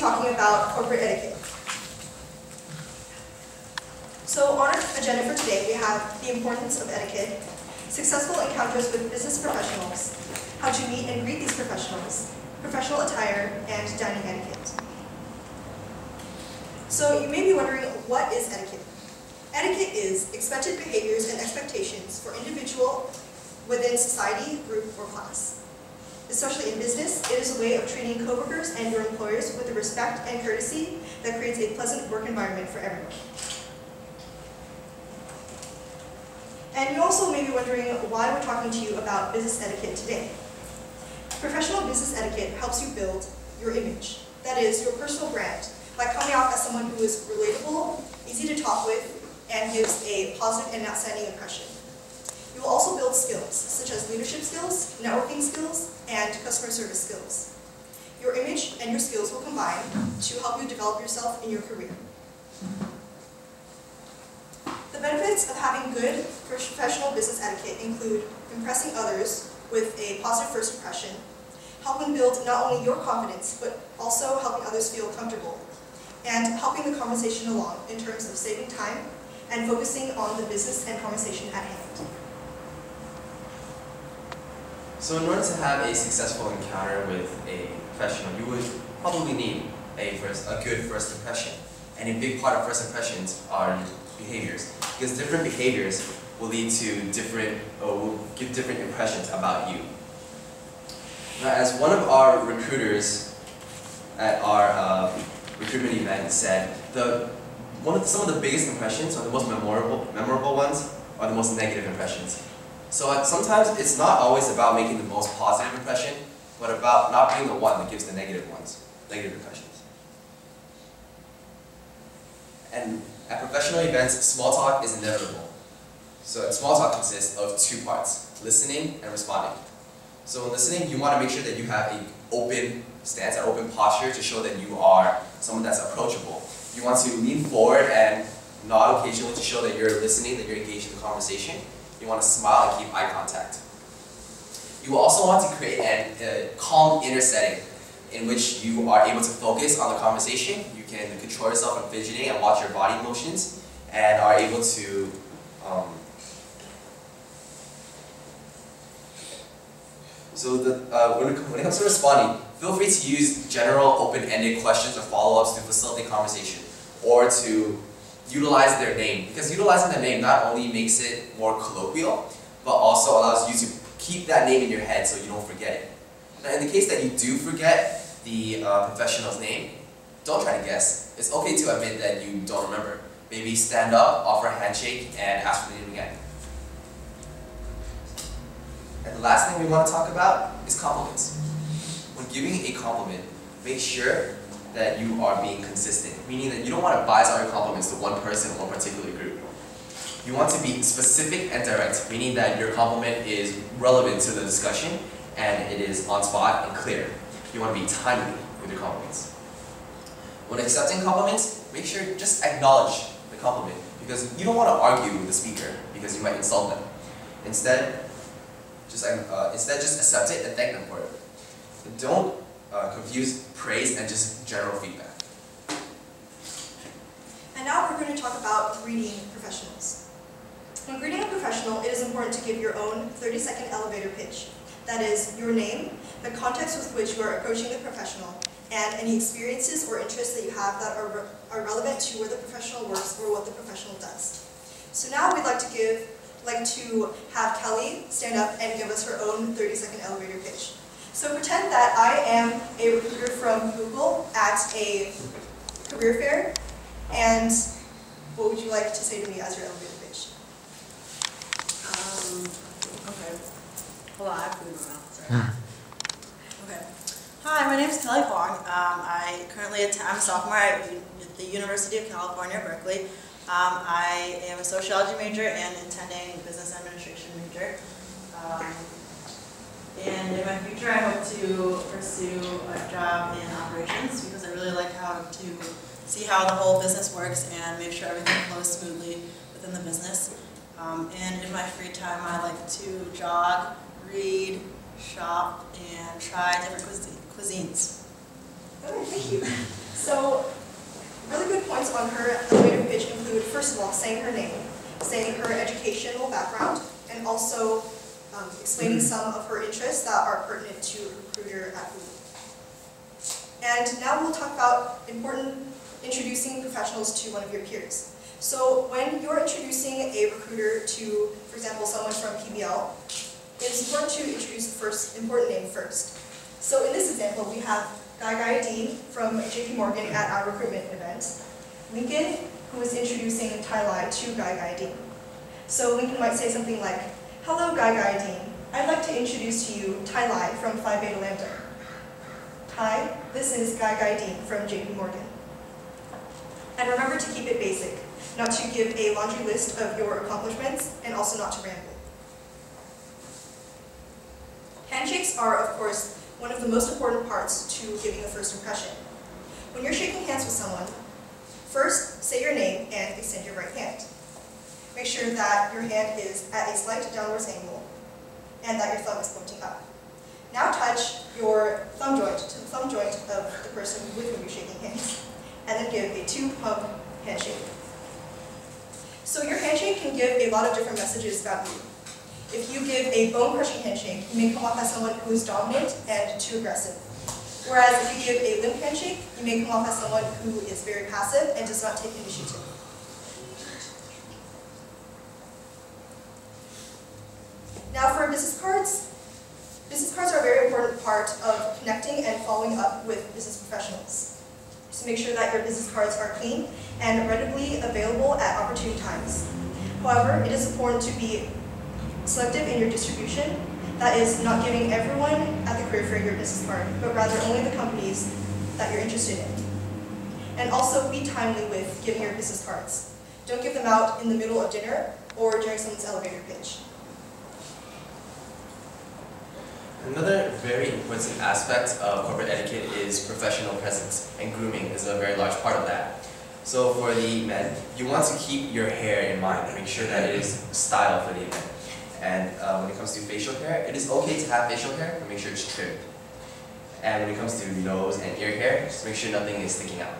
talking about corporate etiquette. So on our agenda for today, we have the importance of etiquette, successful encounters with business professionals, how to meet and greet these professionals, professional attire, and dining etiquette. So you may be wondering, what is etiquette? Etiquette is expected behaviors and expectations for individual within society, group, or class. Especially in business, it is a way of treating coworkers and your employers with the respect and courtesy that creates a pleasant work environment for everyone. And you also may be wondering why we're talking to you about business etiquette today. Professional business etiquette helps you build your image, that is, your personal brand, by coming off as someone who is relatable, easy to talk with, and gives a positive and outstanding impression. You will also build skills, such as leadership skills, networking skills, and customer service skills. Your image and your skills will combine to help you develop yourself in your career. The benefits of having good professional business etiquette include impressing others with a positive first impression, helping build not only your confidence, but also helping others feel comfortable, and helping the conversation along in terms of saving time and focusing on the business and conversation at hand. So in order to have a successful encounter with a professional, you would probably need a good first impression. And a big part of first impressions are behaviors, because different behaviors will lead to will give different impressions about you. Now, as one of our recruiters at our recruitment event said, some of the biggest impressions, or the most memorable ones, are the most negative impressions. So sometimes it's not always about making the most positive impression, but about not being the one that gives the negative impressions. And at professional events, small talk is inevitable. So small talk consists of two parts, listening and responding. So in listening, you want to make sure that you have an open stance, an open posture to show that you are someone that's approachable. You want to lean forward and nod occasionally to show that you're listening, that you're engaged in the conversation. You want to smile and keep eye contact. You will also want to create a calm inner setting in which you are able to focus on the conversation. You can control yourself from fidgeting and watch your body motions, and are able to when it comes to responding, feel free to use general open-ended questions or follow-ups to facilitate conversation, or to utilize their name, because utilizing their name not only makes it more colloquial, but also allows you to keep that name in your head so you don't forget it. Now, in the case that you do forget the professional's name, don't try to guess. It's okay to admit that you don't remember. Maybe stand up, offer a handshake, and ask for the name again. And the last thing we want to talk about is compliments. When giving a compliment, make sure that you are being consistent, meaning that you don't want to bias all your compliments to one person or one particular group. You want to be specific and direct, meaning that your compliment is relevant to the discussion and it is on spot and clear. You want to be timely with your compliments. When accepting compliments, make sure just acknowledge the compliment, because you don't want to argue with the speaker because you might insult them. Instead, just accept it and thank them for it. Don't confuse praise and just general feedback. And now we're going to talk about greeting professionals. When greeting a professional, it is important to give your own 30-second elevator pitch. That is, your name, the context with which you are approaching the professional, and any experiences or interests that you have that are relevant to where the professional works or what the professional does. So now we'd like to have Kelly stand up and give us her own 30-second elevator pitch. So pretend that I am a recruiter from Google at a career fair, and what would you like to say to me as your elevator pitch? Okay. Hold on, I have food in my mouth. Sorry. Okay. Hi, my name is Kelly Huang. I'm a sophomore at the University of California, Berkeley. I am a sociology major and intending business administration major. And in my future, I hope to pursue a job in operations, because I really like to see how the whole business works and make sure everything flows smoothly within the business. And in my free time, I like to jog, read, shop, and try different cuisines. Okay, thank you. on her elevator pitch include, first of all, saying her name, saying her educational background, and also explaining some of her interests that are pertinent to a recruiter at Google. And now we'll talk about introducing professionals to one of your peers. So when you're introducing a recruiter to, for example, someone from PBL, it's important to introduce the first important name first. So in this example, we have Guy Dean from JP Morgan at our recruitment event, Lincoln, who is introducing Tai to Guy Dean. So Lincoln might say something like, "Hello, Guy Dean. I'd like to introduce to you Tai from Phi Beta Lambda. Tai, this is Guy Dean from JP Morgan." And remember to keep it basic, not to give a laundry list of your accomplishments, and also not to ramble. Handshakes are, of course, one of the most important parts to giving a first impression. When you're shaking hands with someone, first say your name and extend your right hand. Make sure that your hand is at a slight downwards angle and that your thumb is pointing up. Now touch your thumb joint to the thumb joint of the person with whom you're shaking hands, and then give a two-pump handshake. So your handshake can give a lot of different messages about you. If you give a bone-crushing handshake, you may come off as someone who is dominant and too aggressive. Whereas if you give a limp handshake, you may come off as someone who is very passive and does not take initiative. Now for business cards are a very important part of connecting and following up with business professionals. So make sure that your business cards are clean and readily available at opportune times. However, it is important to be selective in your distribution, that is, not giving everyone at the career fair your business card, but rather only the companies that you're interested in. And also be timely with giving your business cards. Don't give them out in the middle of dinner or during someone's elevator pitch. Another very important aspect of corporate etiquette is professional presence, and grooming is a very large part of that. So for the men, you want to keep your hair in mind, make sure that it is styled for the event. And when it comes to facial hair, it is okay to have facial hair, but make sure it's trimmed. And when it comes to nose and ear hair, just make sure nothing is sticking out.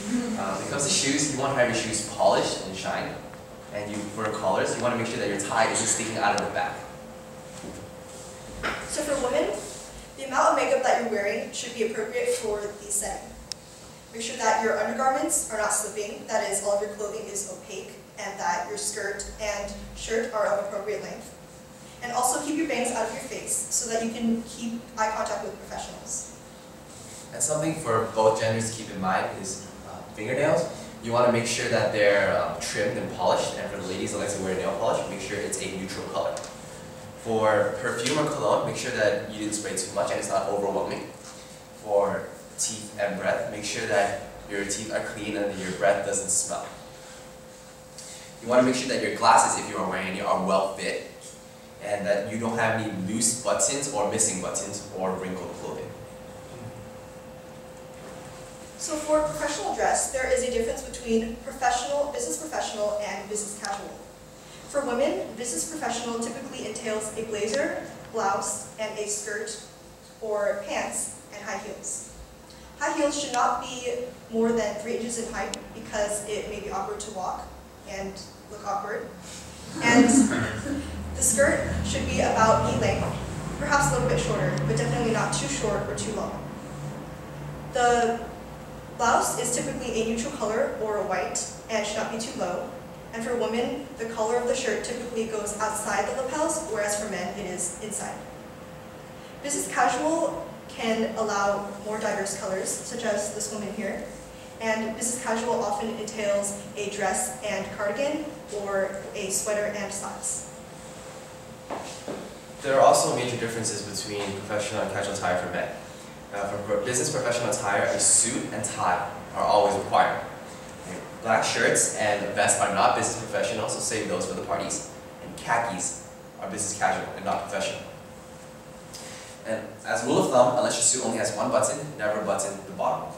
When it comes to shoes, you want to have your shoes polished and shine. And for collars, you want to make sure that your tie isn't sticking out of the back. So for women, the amount of makeup that you're wearing should be appropriate for the setting. Make sure that your undergarments are not slipping, that is, all of your clothing is opaque, and that your skirt and shirt are of appropriate length. And also keep your bangs out of your face so that you can keep eye contact with professionals. And something for both genders to keep in mind is fingernails. You want to make sure that they're trimmed and polished, and for the ladies that like to wear nail polish, make sure it's a neutral color. For perfume or cologne, make sure that you didn't spray too much and it's not overwhelming. For teeth and breath, make sure that your teeth are clean and your breath doesn't smell. You want to make sure that your glasses, if you are wearing any, are well fit, and that you don't have any loose buttons or missing buttons or wrinkled clothing. So for professional dress, there is a difference between business professional, and business casual. For women, business professional typically entails a blazer, blouse, and a skirt or pants and high heels. High heels should not be more than 3 inches in height because it may be awkward to walk and look awkward. And the skirt should be about knee length, perhaps a little bit shorter, but definitely not too short or too long. The blouse is typically a neutral color or a white and should not be too low. And for women, the color of the shirt typically goes outside the lapels, whereas for men, it is inside. Business casual can allow more diverse colors, such as this woman here. And business casual often entails a dress and cardigan, or a sweater and socks. There are also major differences between professional and casual attire for men. For business professional attire, a suit and tie are always required. Black shirts and vests are not business professional, so save those for the parties. And khakis are business casual and not professional. And as a rule of thumb, unless your suit only has one button, never button the bottom.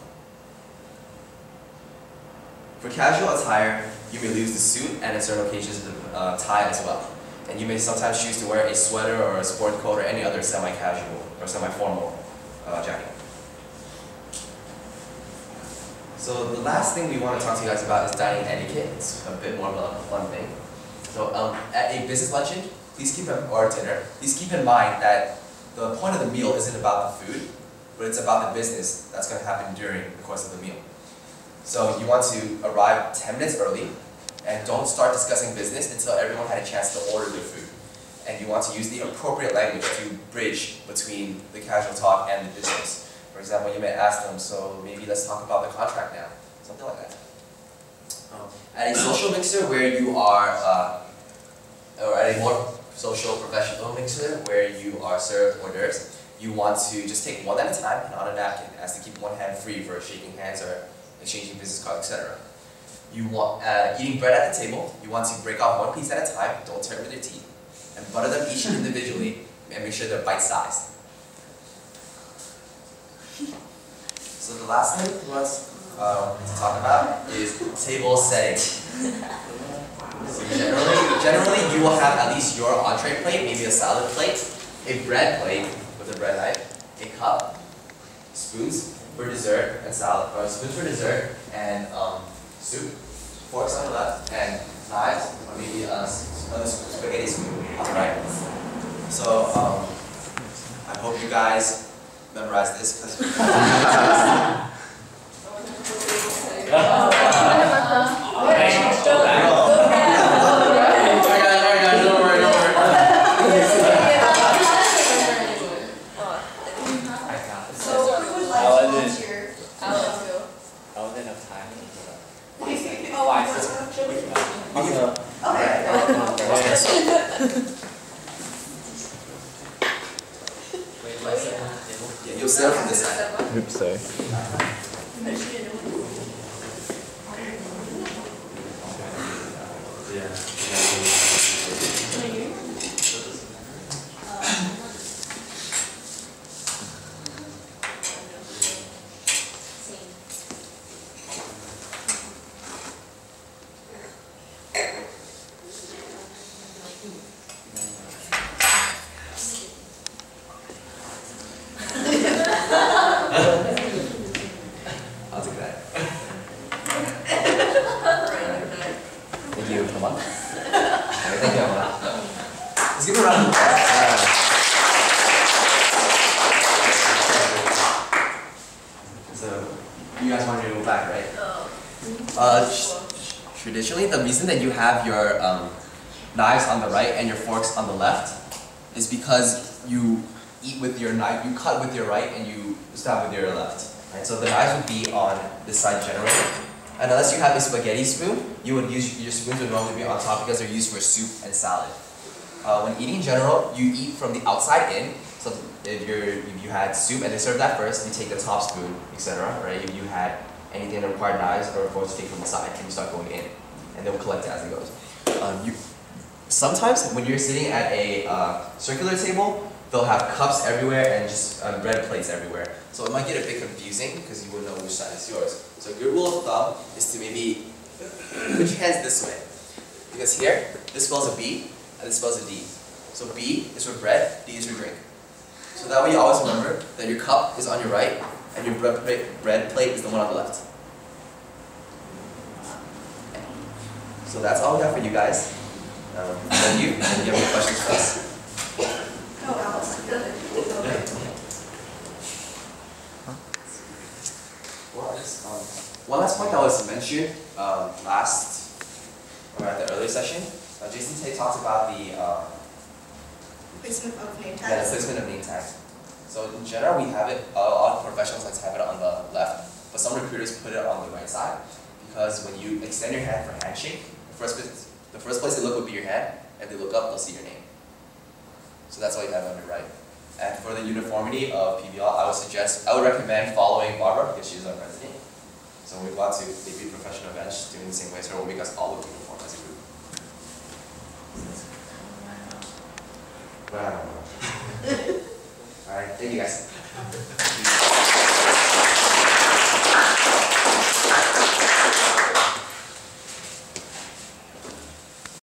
For casual attire, you may lose the suit and in certain occasions the tie as well. And you may sometimes choose to wear a sweater or a sport coat or any other semi-casual or semi-formal jacket. So the last thing we want to talk to you guys about is dining etiquette. It's a bit more of a fun thing. So at a business luncheon, or dinner, please keep in mind that the point of the meal isn't about the food, but it's about the business that's going to happen during the course of the meal. So you want to arrive 10 minutes early, and don't start discussing business until everyone had a chance to order their food. And you want to use the appropriate language to bridge between the casual talk and the business. For example, you may ask them, so maybe let's talk about the contract now. Something like that. At a social mixer where you are, or at a more social professional mixer where you are served hors d'oeuvres, you want to just take one at a time and on a napkin, as to keep one hand free for shaking hands or exchanging business cards, etc. You want, eating bread at the table, you want to break off one piece at a time, don't tear it with your teeth, and butter them each individually, and make sure they're bite-sized. So the last thing we want to talk about is table setting. So generally you will have at least your entree plate, maybe a salad plate, a bread plate with a bread knife, a cup, spoons for dessert and salad, or spoons for dessert and soup, forks on the left, and knives, or maybe a spaghetti spoon on the right. So I hope you guys memorize this because you'll sit from this side. Oops, sorry. I'll take that. Thank you, come on. Okay, thank you, Emma. Let's give her a round of applause. So, you guys want to go back, right? Traditionally, the reason that you have your knives on the right and your forks on the left is because you eat with your knife, you cut with your right and you stab with your left. Right? So the knives would be on this side generally. And unless you have a spaghetti spoon, you would use, your spoons would normally be on top because they're used for soup and salad. When eating in general, you eat from the outside in. So if you had soup and they serve that first, you take the top spoon, etc. Right? If you had anything that required knives or forks, you take from the side and you start going in. And they'll collect it as it goes. Sometimes when you're sitting at a circular table, they'll have cups everywhere and just bread plates everywhere. So it might get a bit confusing because you wouldn't know which side is yours. So a good rule of thumb is to maybe put your hands this way. Because here, this spells a B and this spells a D. So B is for bread, D is for drink. So that way you always remember that your cup is on your right and your bread plate is the one on the left. So that's all we have for you guys. Thank you. And you have any questions for us? Oh, Alice. One last point that was mentioned at the earlier session, Jason today talked about the Placement of name the tags. placement of name tags. So in general, we have it. All professionals like to have it on the left, but some recruiters put it on the right side because when you extend your hand for handshake, the first place they look would be your hand. If they look up, they'll see your name. So that's why you have it on your right. And for the uniformity of PBL, I would recommend following Barbara because she's our president. So we want to debut professional bench doing the same way, so it will make us all look uniform as a group. Wow. Alright, thank you guys.